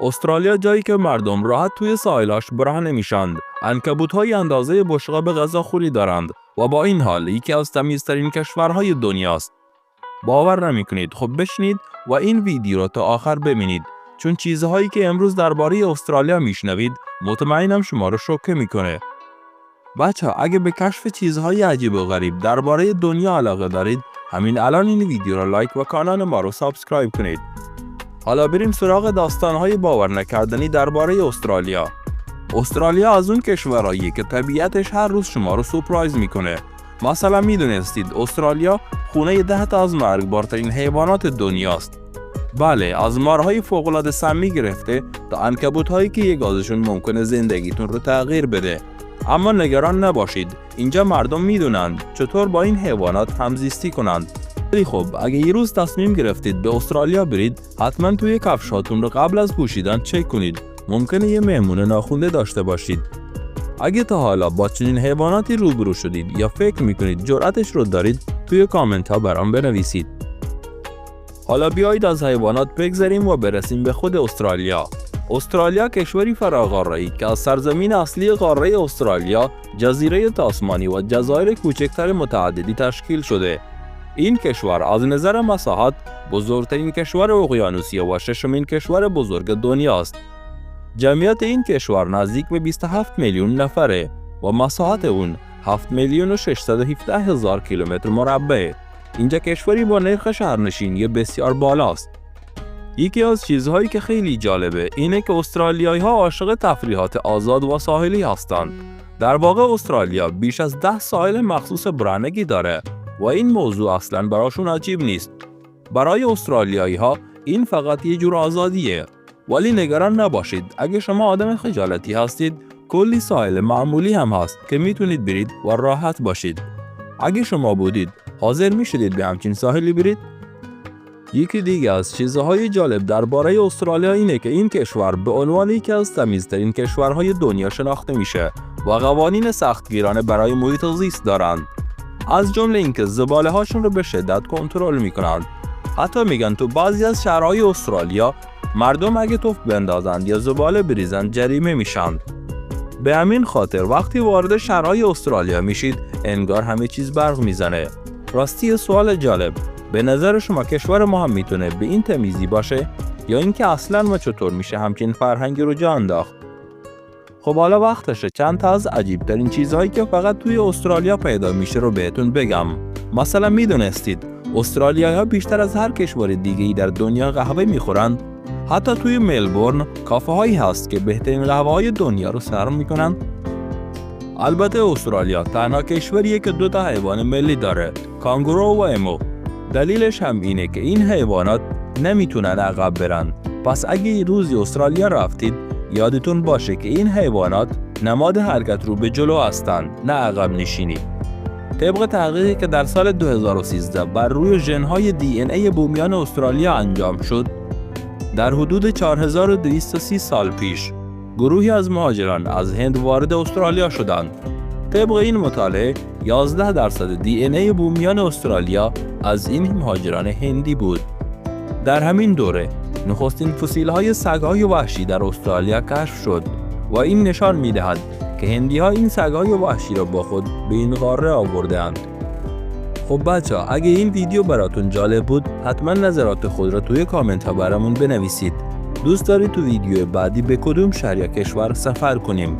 استرالیا جایی که مردم راحت توی ساحلاش برهنه نمیشند. عنکبوت‌های اندازه بشقاب غذاخوری دارند و با این حال یکی از تمیزترین کشورهای دنیاست. باور نمی‌کنید؟ خب بشنید و این ویدیو رو تا آخر ببینید، چون چیزهایی که امروز درباره استرالیا میشنوید مطمئنم شما رو شوکه میکنه. بچه اگه به کشف چیزهای عجیب و غریب درباره دنیا علاقه دارید، همین الان این ویدیو رو لایک و کانال ما رو سابسکرایب کنید. حالا بریم سراغ داستانهای باور نکردنی درباره استرالیا. استرالیا از اون کشورهاییه که طبیعتش هر روز شما رو سورپرایز میکنه. مثلا میدونستید استرالیا خونه 10 تا از مرگبارترین حیوانات دنیاست. بله، از مارهای فوق‌العاده سمی گرفته تا عنکبوت‌هایی که یک گازشون ممکنه زندگیتون رو تغییر بده. اما نگران نباشید، اینجا مردم میدونند چطور با این حیوانات همزیستی کنند. ولی خب اگه یه روز تصمیم گرفتید به استرالیا برید، حتما توی کفشاتون رو قبل از پوشیدن چک کنید. ممکنه یه مهمون ناخوانده داشته باشید. اگه تا حالا با چنین حیواناتی روبرو شدید یا فکر میکنید جرأتش رو دارید، توی کامنت ها برام بنویسید. حالا بیایید از حیوانات بگذریم و برسیم به خود استرالیا. استرالیا کشوری فراقاره‌ای که از سرزمین اصلی قاره استرالیا، جزیره تاسمانی و جزایر کوچکتر متعددی تشکیل شده. این کشور از نظر مساحت بزرگترین کشور اقیانوسیه و ششمین کشور بزرگ دنیاست. جمعیت این کشور نزدیک به 27 میلیون نفره و مساحت اون 7 میلیون و 617 هزار کیلومتر مربع. اینجا کشوری با نرخ شهرنشینی بسیار بالاست. یکی از چیزهایی که خیلی جالبه اینه که استرالیایی‌ها عاشق تفریحات آزاد و ساحلی هستند. در واقع استرالیا بیش از 10 ساحل مخصوص برهنگی داره و این موضوع اصلاً براشون عجیب نیست. برای استرالیایی‌ها این فقط یه جور آزادیه. ولی نگران نباشید، اگه شما آدم خجالتی هستید، کلی ساحل معمولی هم هست که میتونید برید و راحت باشید. اگه شما بودید، حاضر میشدید به همچین ساحلی برید؟ یکی دیگه از چیزهای جالب درباره استرالیا اینه که این کشور به عنوان یکی از تمیزترین کشورهای دنیا شناخته میشه و قوانین سختگیرانه برای محیط زیست دارند. از جمله اینکه زباله هاشون رو به شدت کنترل میکنند. حتی میگن تو بعضی از شهرهای استرالیا مردم اگه توف بندازند یا زباله بریزند جریمه میشن. به همین خاطر وقتی وارد شهرهای استرالیا میشید انگار همه چیز برق میزنه. راستی سوال جالب، به نظر شما کشور ما هم میتونه به این تمیزی باشه یا اینکه اصلاً و چطور میشه همچین فرهنگی رو جا انداخت؟ خب حالا وقتشه چند تا از عجیب ترین چیزهایی که فقط توی استرالیا پیدا میشه رو بهتون بگم. مثلا میدونستید استرالیایی‌ها بیشتر از هر کشور دیگه‌ای در دنیا قهوه میخورند؟ حتی توی ملبورن کافه هایی هست که بهترین قهوه های دنیا رو سرو میکنن. البته استرالیا تنها کشوریه که 2 تا حیوان ملی داره، کانگورو و امو. دلیلش هم اینه که این حیوانات نمیتونن عقب برن. پس اگه روزی استرالیا رفتید یادتون باشه که این حیوانات نماد حرکت رو به جلو هستن، نه عقب نشینی. طبق تحقیقی که در سال 2013 بر روی ژن‌های DNA بومیان استرالیا انجام شد، در حدود 4230 سال پیش گروهی از مهاجران از هند وارد استرالیا شدند. طبق این مطالعه 11% DNA بومیان استرالیا از این مهاجران هندی بود. در همین دوره نخستین فسیل‌های سگ‌های وحشی در استرالیا کشف شد و این نشان می‌دهد که هندی‌ها این سگ‌های وحشی را با خود به این قاره آورده‌اند. خب بچه‌ها، اگه این ویدیو براتون جالب بود حتما نظرات خود را توی کامنت ها برامون بنویسید. دوست دارید تو ویدیو بعدی به کدوم شهر یا کشور سفر کنیم؟